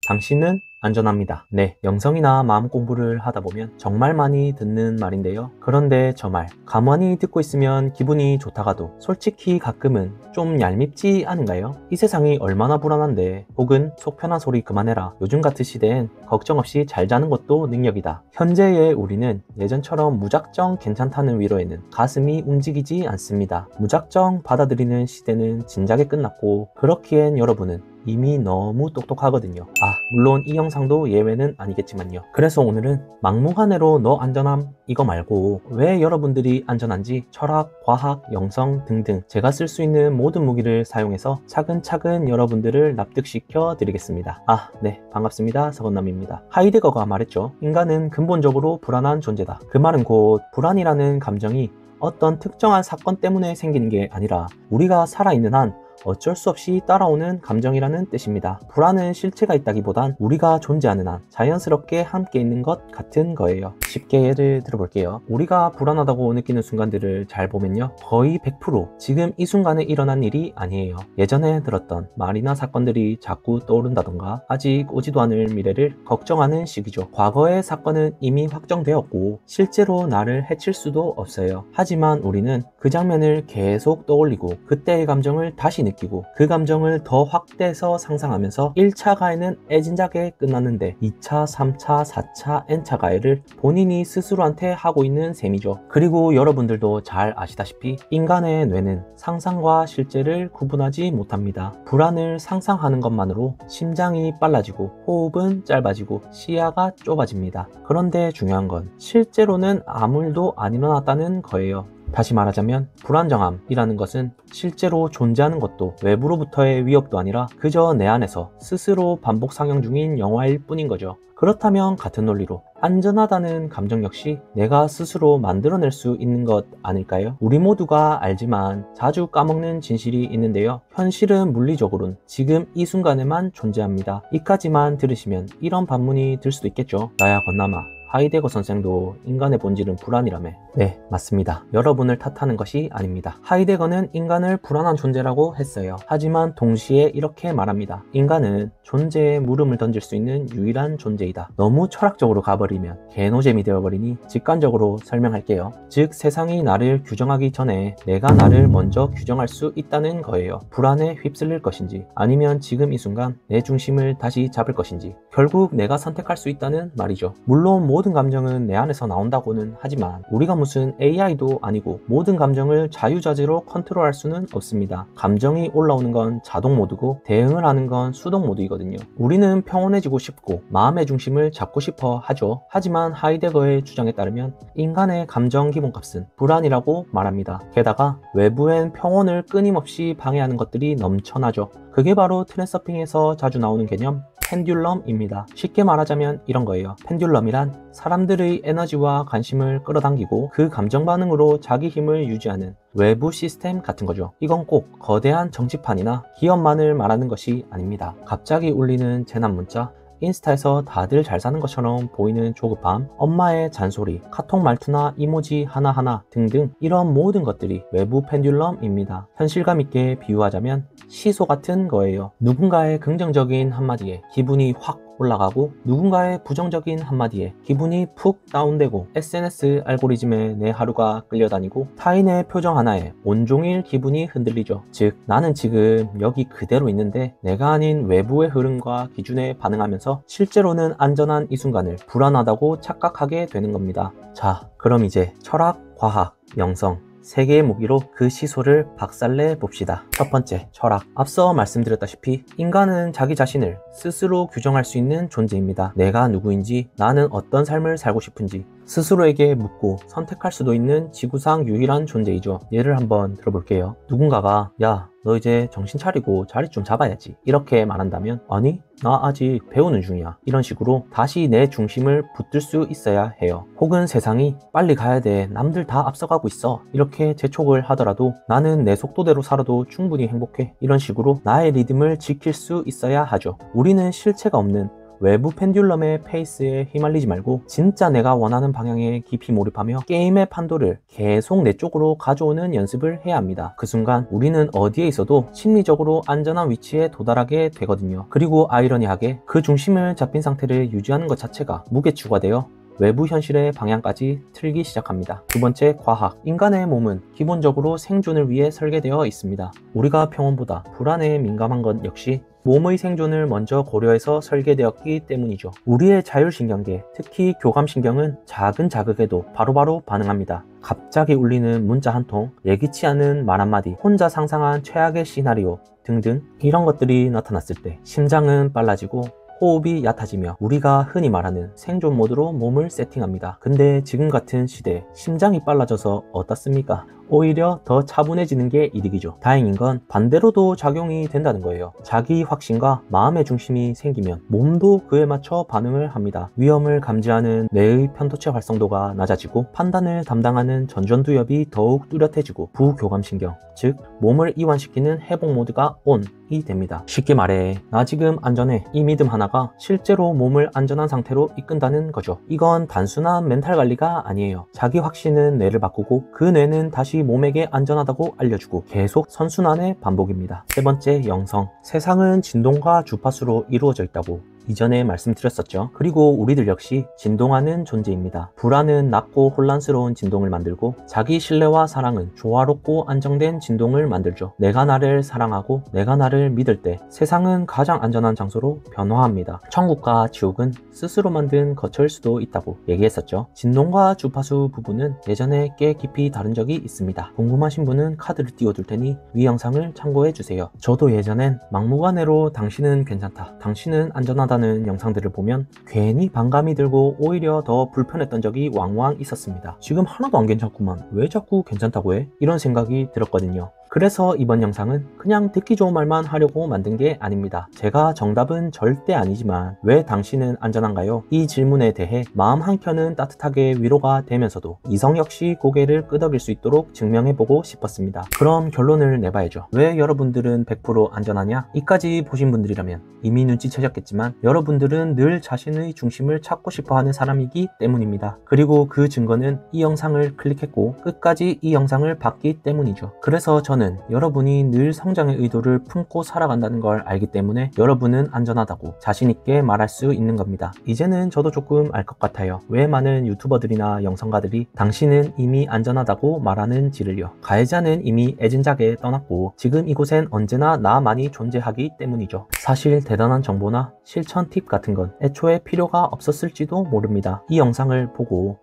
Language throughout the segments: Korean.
당신은 안전합니다. 네, 영성이나 마음 공부를 하다 보면 정말 많이 듣는 말인데요. 그런데 저 말 가만히 듣고 있으면 기분이 좋다가도 솔직히 가끔은 좀 얄밉지 않은가요? 이 세상이 얼마나 불안한데, 혹은 속 편한 소리 그만해라, 요즘 같은 시대엔 걱정 없이 잘 자는 것도 능력이다. 현재의 우리는 예전처럼 무작정 괜찮다는 위로에는 가슴이 움직이지 않습니다. 무작정 받아들이는 시대는 진작에 끝났고, 그렇기엔 여러분은 이미 너무 똑똑하거든요. 물론 이 영상도 예외는 아니겠지만요. 그래서 오늘은 막무가내로 너 안전함 이거 말고 왜 여러분들이 안전한지 철학, 과학, 영성 등등 제가 쓸 수 있는 모든 무기를 사용해서 차근차근 여러분들을 납득시켜 드리겠습니다. 네, 반갑습니다. 서건남입니다. 하이데거가 말했죠. 인간은 근본적으로 불안한 존재다. 그 말은 곧 불안이라는 감정이 어떤 특정한 사건 때문에 생기는 게 아니라 우리가 살아있는 한 어쩔 수 없이 따라오는 감정이라는 뜻입니다. 불안은 실체가 있다기보단 우리가 존재하는 한 자연스럽게 함께 있는 것 같은 거예요. 쉽게 예를 들어볼게요. 우리가 불안하다고 느끼는 순간들을 잘 보면요, 거의 100% 지금 이 순간에 일어난 일이 아니에요. 예전에 들었던 말이나 사건들이 자꾸 떠오른다던가 아직 오지도 않을 미래를 걱정하는 시기죠. 과거의 사건은 이미 확정되었고 실제로 나를 해칠 수도 없어요. 하지만 우리는 그 장면을 계속 떠올리고 그때의 감정을 다시 느끼고 그 감정을 더 확대해서 상상하면서 1차 가해는 애진작에 끝났는데 2차, 3차, 4차, N차 가해를 본인이 스스로한테 하고 있는 셈이죠. 그리고 여러분들도 잘 아시다시피 인간의 뇌는 상상과 실제를 구분하지 못합니다. 불안을 상상하는 것만으로 심장이 빨라지고 호흡은 짧아지고 시야가 좁아집니다. 그런데 중요한 건 실제로는 아무 일도 안 일어났다는 거예요. 다시 말하자면 불안정함이라는 것은 실제로 존재하는 것도 외부로부터의 위협도 아니라 그저 내 안에서 스스로 반복 상영 중인 영화일 뿐인 거죠. 그렇다면 같은 논리로 안전하다는 감정 역시 내가 스스로 만들어낼 수 있는 것 아닐까요? 우리 모두가 알지만 자주 까먹는 진실이 있는데요. 현실은 물리적으로는 지금 이 순간에만 존재합니다. 이까지만 들으시면 이런 반문이 들 수도 있겠죠. 나야 건남아, 하이데거 선생도 인간의 본질은 불안이라며. 네, 맞습니다. 여러분을 탓하는 것이 아닙니다. 하이데거는 인간을 불안한 존재라고 했어요. 하지만 동시에 이렇게 말합니다. 인간은 존재에 물음을 던질 수 있는 유일한 존재이다. 너무 철학적으로 가버리면 개노잼이 되어버리니 직관적으로 설명할게요. 즉 세상이 나를 규정하기 전에 내가 나를 먼저 규정할 수 있다는 거예요. 불안에 휩쓸릴 것인지 아니면 지금 이 순간 내 중심을 다시 잡을 것인지 결국 내가 선택할 수 있다는 말이죠. 물론 모든 감정은 내 안에서 나온다고는 하지만 우리가 무슨 AI도 아니고 모든 감정을 자유자재로 컨트롤할 수는 없습니다. 감정이 올라오는 건 자동 모드고 대응을 하는 건 수동 모드이거든요. 우리는 평온해지고 싶고 마음의 중심을 잡고 싶어 하죠. 하지만 하이데거의 주장에 따르면 인간의 감정 기본값은 불안이라고 말합니다. 게다가 외부엔 평온을 끊임없이 방해하는 것들이 넘쳐나죠. 그게 바로 트랜서핑에서 자주 나오는 개념 펜듈럼입니다. 쉽게 말하자면 이런 거예요. 펜듈럼이란 사람들의 에너지와 관심을 끌어당기고 그 감정 반응으로 자기 힘을 유지하는 외부 시스템 같은 거죠. 이건 꼭 거대한 정치판이나 기업만을 말하는 것이 아닙니다. 갑자기 울리는 재난 문자, 인스타에서 다들 잘 사는 것처럼 보이는 조급함, 엄마의 잔소리, 카톡 말투나 이모지 하나하나 등등 이런 모든 것들이 외부 펜듈럼입니다. 현실감 있게 비유하자면 시소 같은 거예요. 누군가의 긍정적인 한마디에 기분이 확 올라가고 누군가의 부정적인 한마디에 기분이 푹 다운되고 SNS 알고리즘에 내 하루가 끌려다니고 타인의 표정 하나에 온종일 기분이 흔들리죠. 즉 나는 지금 여기 그대로 있는데 내가 아닌 외부의 흐름과 기준에 반응하면서 실제로는 안전한 이 순간을 불안하다고 착각하게 되는 겁니다. 자, 그럼 이제 철학, 과학, 영성 세 개의 무기로 그 시소를 박살내 봅시다. 첫 번째, 철학. 앞서 말씀드렸다시피 인간은 자기 자신을 스스로 규정할 수 있는 존재입니다. 내가 누구인지, 나는 어떤 삶을 살고 싶은지 스스로에게 묻고 선택할 수도 있는 지구상 유일한 존재이죠. 예를 한번 들어볼게요. 누군가가 야, 너 이제 정신 차리고 자리 좀 잡아야지 이렇게 말한다면 아니, 나 아직 배우는 중이야 이런 식으로 다시 내 중심을 붙들 수 있어야 해요. 혹은 세상이 빨리 가야 돼, 남들 다 앞서가고 있어 이렇게 재촉을 하더라도 나는 내 속도대로 살아도 충분히 행복해 이런 식으로 나의 리듬을 지킬 수 있어야 하죠. 우리는 실체가 없는 외부 펜듈럼의 페이스에 휘말리지 말고 진짜 내가 원하는 방향에 깊이 몰입하며 게임의 판도를 계속 내 쪽으로 가져오는 연습을 해야 합니다. 그 순간 우리는 어디에 있어도 심리적으로 안전한 위치에 도달하게 되거든요. 그리고 아이러니하게 그 중심을 잡힌 상태를 유지하는 것 자체가 무게추가 되어 외부 현실의 방향까지 틀기 시작합니다. 두 번째, 과학. 인간의 몸은 기본적으로 생존을 위해 설계되어 있습니다. 우리가 평온보다 불안에 민감한 것 역시 몸의 생존을 먼저 고려해서 설계되었기 때문이죠. 우리의 자율신경계, 특히 교감신경은 작은 자극에도 바로바로 반응합니다. 갑자기 울리는 문자 한 통, 예기치 않은 말 한마디, 혼자 상상한 최악의 시나리오 등등 이런 것들이 나타났을 때 심장은 빨라지고 호흡이 얕아지며 우리가 흔히 말하는 생존 모드로 몸을 세팅합니다. 근데 지금 같은 시대에 심장이 빨라져서 어떻습니까? 오히려 더 차분해지는 게 이득이죠. 다행인 건 반대로도 작용이 된다는 거예요. 자기 확신과 마음의 중심이 생기면 몸도 그에 맞춰 반응을 합니다. 위험을 감지하는 뇌의 편도체 활성도가 낮아지고 판단을 담당하는 전전두엽이 더욱 뚜렷해지고 부교감신경, 즉 몸을 이완시키는 회복 모드가 ON이 됩니다. 쉽게 말해 나 지금 안전해, 이 믿음 하나가 실제로 몸을 안전한 상태로 이끈다는 거죠. 이건 단순한 멘탈 관리가 아니에요. 자기 확신은 뇌를 바꾸고 그 뇌는 다시 몸에게 안전하다고 알려주고 계속 선순환의 반복입니다. 세 번째, 영성. 세상은 진동과 주파수로 이루어져 있다고 이전에 말씀드렸었죠. 그리고 우리들 역시 진동하는 존재입니다. 불안은 낮고 혼란스러운 진동을 만들고 자기 신뢰와 사랑은 조화롭고 안정된 진동을 만들죠. 내가 나를 사랑하고 내가 나를 믿을 때 세상은 가장 안전한 장소로 변화합니다. 천국과 지옥은 스스로 만든 거처일 수도 있다고 얘기했었죠. 진동과 주파수 부분은 예전에 꽤 깊이 다룬 적이 있습니다. 궁금하신 분은 카드를 띄워둘 테니 위 영상을 참고해주세요. 저도 예전엔 막무가내로 당신은 괜찮다, 당신은 안전하다 는 영상들을 보면 괜히 반감이 들고 오히려 더 불편했던 적이 왕왕 있었습니다. 지금 하나도 안 괜찮구만, 왜 자꾸 괜찮다고 해? 이런 생각이 들었거든요. 그래서 이번 영상은 그냥 듣기 좋은 말만 하려고 만든 게 아닙니다. 제가 정답은 절대 아니지만 왜 당신은 안전한가요? 이 질문에 대해 마음 한켠은 따뜻하게 위로가 되면서도 이성 역시 고개를 끄덕일 수 있도록 증명해보고 싶었습니다. 그럼 결론을 내봐야죠. 왜 여러분들은 100% 안전하냐? 이까지 보신 분들이라면 이미 눈치채셨겠지만 여러분들은 늘 자신의 중심을 찾고 싶어하는 사람이기 때문입니다. 그리고 그 증거는 이 영상을 클릭했고 끝까지 이 영상을 봤기 때문이죠. 그래서 저는 여러분이 늘 성장의 의도를 품고 살아간다는 걸 알기 때문에 여러분은 안전하다고 자신있게 말할 수 있는 겁니다. 이제는 저도 조금 알 것 같아요. 왜 많은 유튜버들이나 영상가들이 당신은 이미 안전하다고 말하는지를요. 가해자는 이미 애진작에 떠났고 지금 이곳엔 언제나 나만이 존재하기 때문이죠. 사실 대단한 정보나 실천 팁 같은 건 애초에 필요가 없었을지도 모릅니다. 이 영상을 보고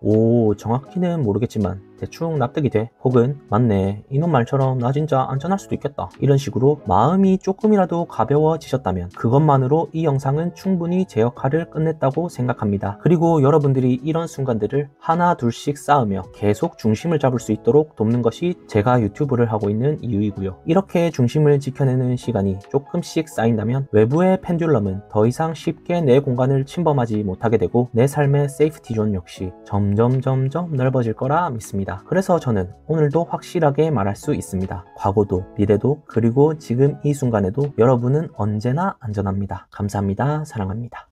정확히는 모르겠지만 대충 납득이 돼, 혹은 맞네, 이놈 말처럼 나 진짜 안전할 수도 있겠다, 이런 식으로 마음이 조금이라도 가벼워지셨다면 그것만으로 이 영상은 충분히 제 역할을 끝냈다고 생각합니다. 그리고 여러분들이 이런 순간들을 하나 둘씩 쌓으며 계속 중심을 잡을 수 있도록 돕는 것이 제가 유튜브를 하고 있는 이유이고요. 이렇게 중심을 지켜내는 시간이 조금씩 쌓인다면 외부의 펜듈럼은 더 이상 쉽게 내 공간을 침범하지 못하게 되고 내 삶의 세이프티 존 역시 점점 넓어질 거라 믿습니다. 그래서 저는 오늘도 확실하게 말할 수 있습니다. 과거도 미래도 그리고 지금 이 순간에도 여러분은 언제나 안전합니다. 감사합니다. 사랑합니다.